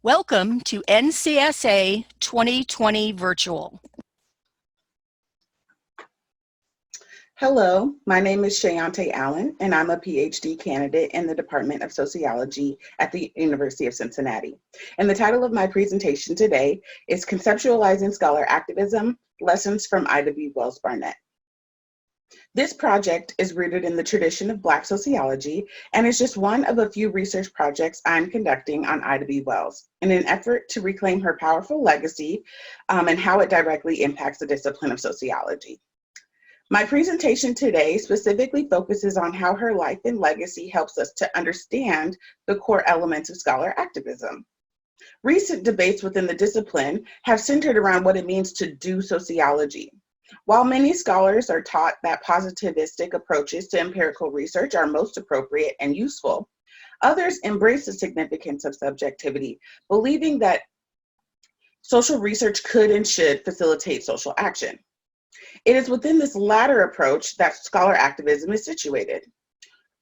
Welcome to NCSA 2020 Virtual. Hello, my name is Shaonta Allen, and I'm a PhD candidate in the Department of Sociology at the University of Cincinnati. And the title of my presentation today is Conceptualizing Scholar-Activism, Lessons from B WellsBarnett. This project is rooted in the tradition of Black sociology and is just one of a few research projects I'm conducting on Ida B. Wells in an effort to reclaim her powerful legacy and how it directly impacts the discipline of sociology. My presentation today specifically focuses on how her life and legacy helps us to understand the core elements of scholar activism. Recent debates within the discipline have centered around what it means to do sociology. While many scholars are taught that positivistic approaches to empirical research are most appropriate and useful, others embrace the significance of subjectivity, believing that social research could and should facilitate social action. It is within this latter approach that scholar activism is situated.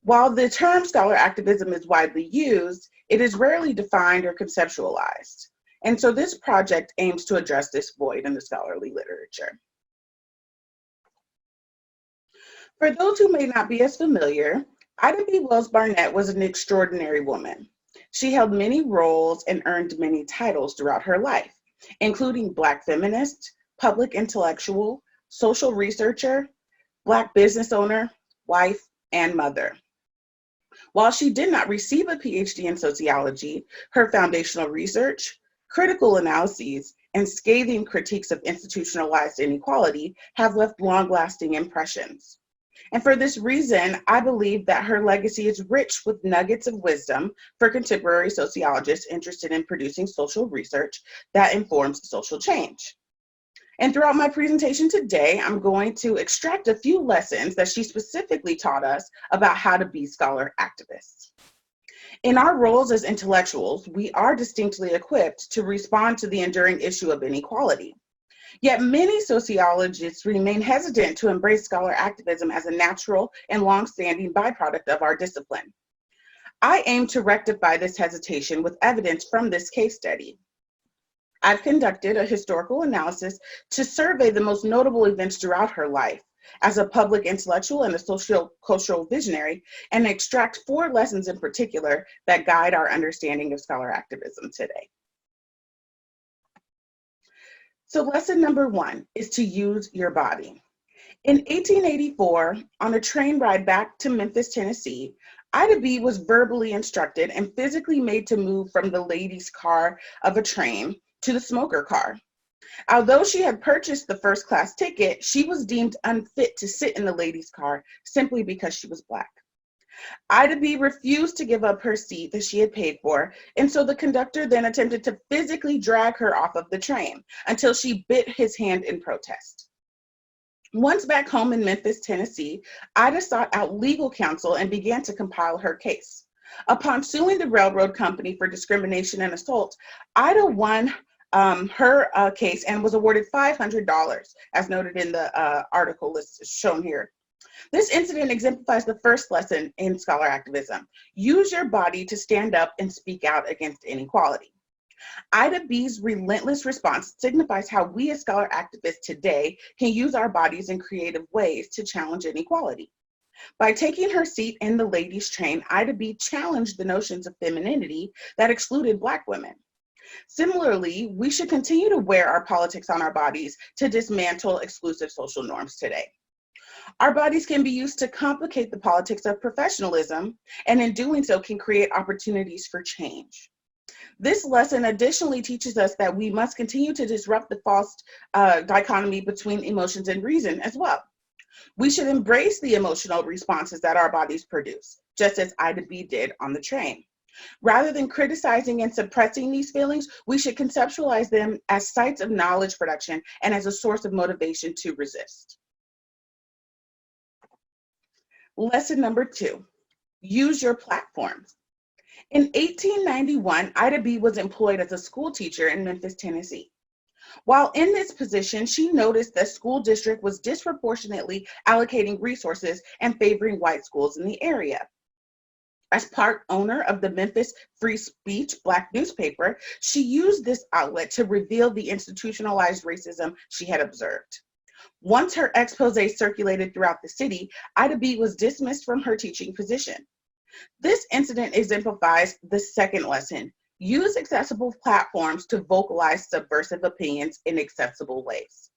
While the term scholar activism is widely used, it is rarely defined or conceptualized. And so this project aims to address this void in the scholarly literature. For those who may not be as familiar, Ida B. Wells-Barnett was an extraordinary woman. She held many roles and earned many titles throughout her life, including Black feminist, public intellectual, social researcher, Black business owner, wife, and mother. While she did not receive a PhD in sociology, her foundational research, critical analyses, and scathing critiques of institutionalized inequality have left long-lasting impressions. And for this reason, I believe that her legacy is rich with nuggets of wisdom for contemporary sociologists interested in producing social research that informs social change. And throughout my presentation today, I'm going to extract a few lessons that she specifically taught us about how to be scholar activists. In our roles as intellectuals, we are distinctly equipped to respond to the enduring issue of inequality. Yet many sociologists remain hesitant to embrace scholar activism as a natural and long-standing byproduct of our discipline. I aim to rectify this hesitation with evidence from this case study. I've conducted a historical analysis to survey the most notable events throughout her life as a public intellectual and a socio-cultural visionary, and extract 4 lessons in particular that guide our understanding of scholar activism today. So lesson number 1 is to use your body. In 1884, on a train ride back to Memphis, Tennessee, Ida B. was verbally instructed and physically made to move from the ladies' car of a train to the smoker car. Although she had purchased the first-class ticket, she was deemed unfit to sit in the ladies' car simply because she was Black. Ida B. refused to give up her seat that she had paid for, and so the conductor then attempted to physically drag her off of the train until she bit his hand in protest. Once back home in Memphis, Tennessee, Ida sought out legal counsel and began to compile her case. Upon suing the railroad company for discrimination and assault, Ida won her case and was awarded $500, as noted in the article list shown here. This incident exemplifies the first lesson in scholar activism. Use your body to stand up and speak out against inequality. Ida B.'s relentless response signifies how we as scholar activists today can use our bodies in creative ways to challenge inequality. By taking her seat in the ladies' train, Ida B. challenged the notions of femininity that excluded Black women. Similarly, we should continue to wear our politics on our bodies to dismantle exclusive social norms today. Our bodies can be used to complicate the politics of professionalism, and in doing so can create opportunities for change. This lesson additionally teaches us that we must continue to disrupt the false dichotomy between emotions and reason as well. We should embrace the emotional responses that our bodies produce, just as Ida B. did on the train. Rather than criticizing and suppressing these feelings, we should conceptualize them as sites of knowledge production and as a source of motivation to resist. Lesson number 2, use your platforms. In 1891, Ida B. was employed as a school teacher in Memphis, Tennessee. While in this position, she noticed the school district was disproportionately allocating resources and favoring white schools in the area. As part owner of the Memphis Free Speech Black newspaper, she used this outlet to reveal the institutionalized racism she had observed. Once her expose circulated throughout the city, Ida B. was dismissed from her teaching position. This incident exemplifies the second lesson: use accessible platforms to vocalize subversive opinions in accessible ways.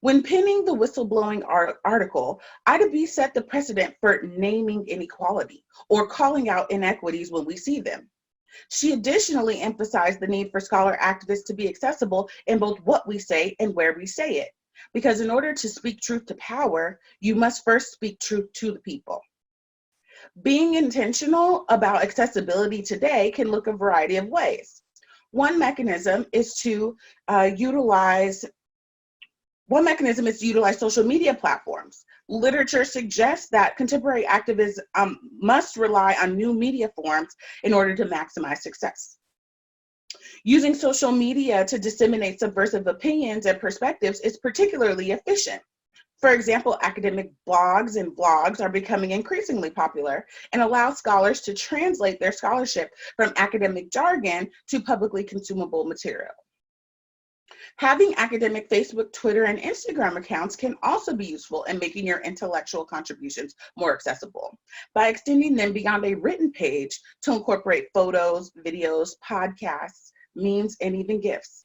When penning the whistleblowing article, Ida B. set the precedent for naming inequality or calling out inequities when we see them. She additionally emphasized the need for scholar activists to be accessible in both what we say and where we say it, because in order to speak truth to power, you must first speak truth to the people. Being intentional about accessibility today can look a variety of ways. One mechanism is to utilize social media platforms. Literature suggests that contemporary activism must rely on new media forms in order to maximize success. Using social media to disseminate subversive opinions and perspectives is particularly efficient. For example, academic blogs and blogs are becoming increasingly popular and allow scholars to translate their scholarship from academic jargon to publicly consumable material. Having academic Facebook, Twitter, and Instagram accounts can also be useful in making your intellectual contributions more accessible by extending them beyond a written page to incorporate photos, videos, podcasts, memes, and even GIFs.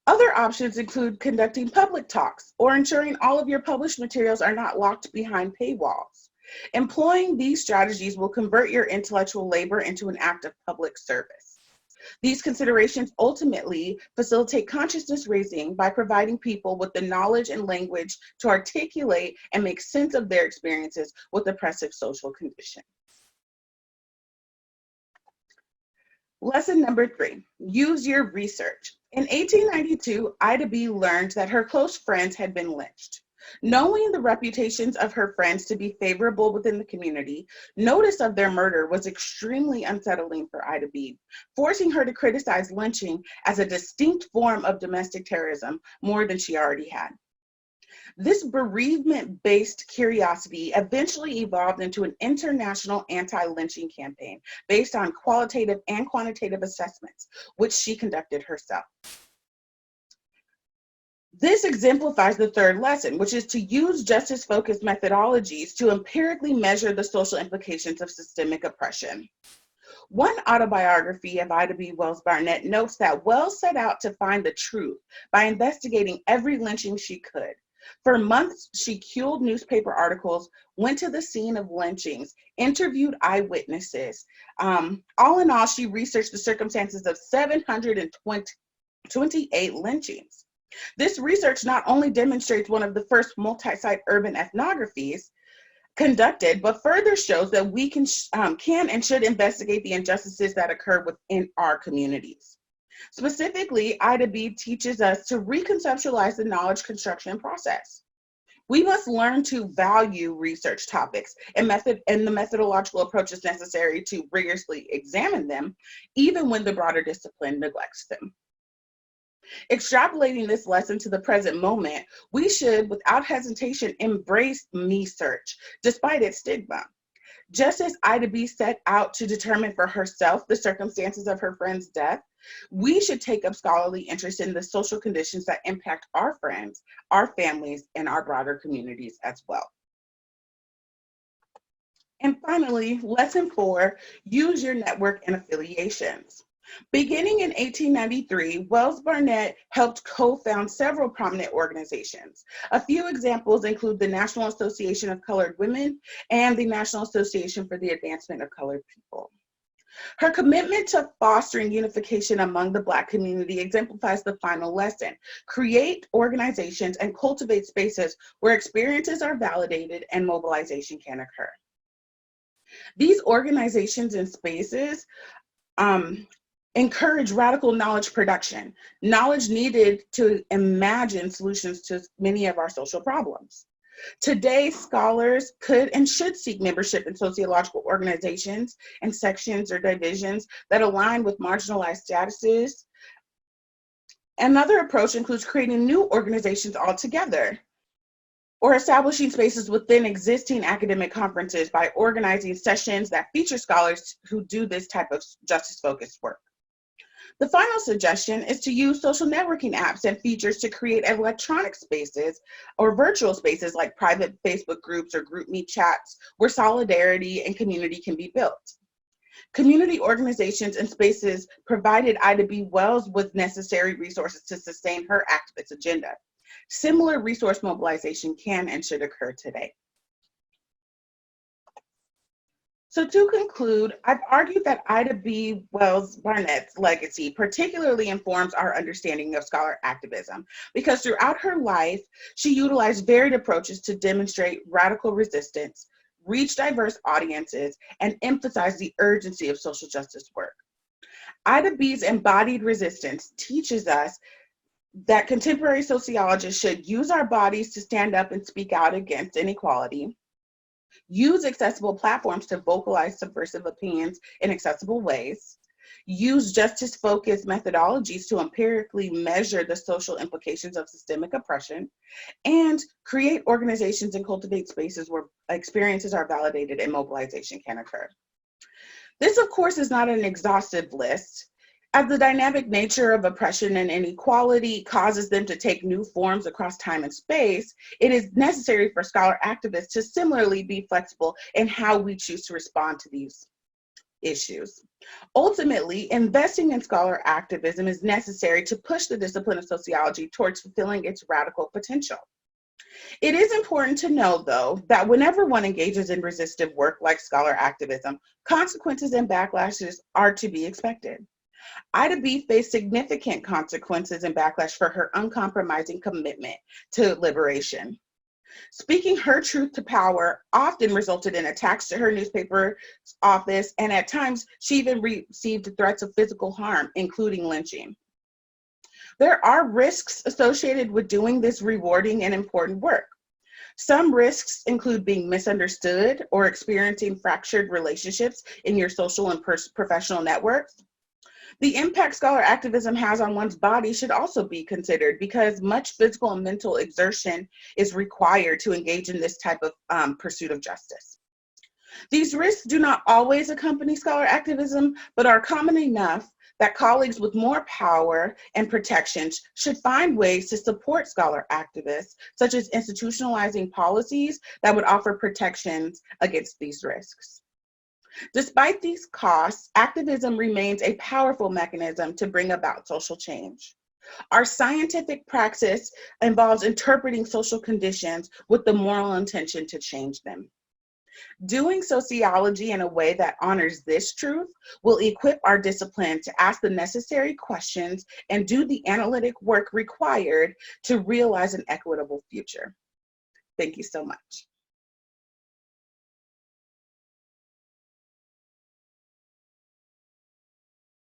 Other options include conducting public talks or ensuring all of your published materials are not locked behind paywalls. Employing these strategies will convert your intellectual labor into an act of public service. These considerations ultimately facilitate consciousness raising by providing people with the knowledge and language to articulate and make sense of their experiences with oppressive social conditions. Lesson number 3, use your research. In 1892, Ida B. learned that her close friends had been lynched. Knowing the reputations of her friends to be favorable within the community, notice of their murder was extremely unsettling for Ida B., forcing her to criticize lynching as a distinct form of domestic terrorism more than she already had. This bereavement-based curiosity eventually evolved into an international anti-lynching campaign based on qualitative and quantitative assessments, which she conducted herself. This exemplifies the third lesson, which is to use justice-focused methodologies to empirically measure the social implications of systemic oppression. One autobiography of Ida B. Wells-Barnett notes that Wells set out to find the truth by investigating every lynching she could. For months, she culled newspaper articles, went to the scene of lynchings, interviewed eyewitnesses. All in all, she researched the circumstances of 728 lynchings. This research not only demonstrates one of the first multi-site urban ethnographies conducted, but further shows that we can and should investigate the injustices that occur within our communities. Specifically, Ida B. teaches us to reconceptualize the knowledge construction process. We must learn to value research topics and the methodological approaches necessary to rigorously examine them, even when the broader discipline neglects them. Extrapolating this lesson to the present moment, we should, without hesitation, embrace me-search, despite its stigma. Just as Ida B. set out to determine for herself the circumstances of her friend's death, we should take up scholarly interest in the social conditions that impact our friends, our families, and our broader communities as well. And finally, lesson 4, use your network and affiliations. Beginning in 1893, Wells-Barnett helped co-found several prominent organizations. A few examples include the National Association of Colored Women and the National Association for the Advancement of Colored People. Her commitment to fostering unification among the Black community exemplifies the final lesson: create organizations and cultivate spaces where experiences are validated and mobilization can occur. These organizations and spaces encourage radical knowledge production, knowledge needed to imagine solutions to many of our social problems. Today, scholars could and should seek membership in sociological organizations and sections or divisions that align with marginalized statuses. Another approach includes creating new organizations altogether. or establishing spaces within existing academic conferences by organizing sessions that feature scholars who do this type of justice-focused work. The final suggestion is to use social networking apps and features to create electronic spaces or virtual spaces like private Facebook groups or group meet chats where solidarity and community can be built. Community organizations and spaces provided Ida B. Wells with necessary resources to sustain her activist agenda. Similar resource mobilization can and should occur today. So to conclude, I've argued that Ida B. Wells-Barnett's legacy particularly informs our understanding of scholar activism because throughout her life, she utilized varied approaches to demonstrate radical resistance, reach diverse audiences, and emphasize the urgency of social justice work. Ida B.'s embodied resistance teaches us that contemporary sociologists should use our bodies to stand up and speak out against inequality, use accessible platforms to vocalize subversive opinions in accessible ways, use justice-focused methodologies to empirically measure the social implications of systemic oppression, and create organizations and cultivate spaces where experiences are validated and mobilization can occur. This, of course, is not an exhaustive list. As the dynamic nature of oppression and inequality causes them to take new forms across time and space, it is necessary for scholar activists to similarly be flexible in how we choose to respond to these issues. Ultimately, investing in scholar activism is necessary to push the discipline of sociology towards fulfilling its radical potential. It is important to know, though, that whenever one engages in resistive work like scholar activism, consequences and backlashes are to be expected. Ida B. faced significant consequences and backlash for her uncompromising commitment to liberation. Speaking her truth to power often resulted in attacks to her newspaper office, and at times she even received threats of physical harm, including lynching. There are risks associated with doing this rewarding and important work. Some risks include being misunderstood or experiencing fractured relationships in your social and professional networks. The impact scholar activism has on one's body should also be considered because much physical and mental exertion is required to engage in this type of pursuit of justice. These risks do not always accompany scholar activism, but are common enough that colleagues with more power and protections should find ways to support scholar activists, such as institutionalizing policies that would offer protections against these risks. Despite these costs, activism remains a powerful mechanism to bring about social change. Our scientific praxis involves interpreting social conditions with the moral intention to change them. Doing sociology in a way that honors this truth will equip our discipline to ask the necessary questions and do the analytic work required to realize an equitable future. Thank you so much.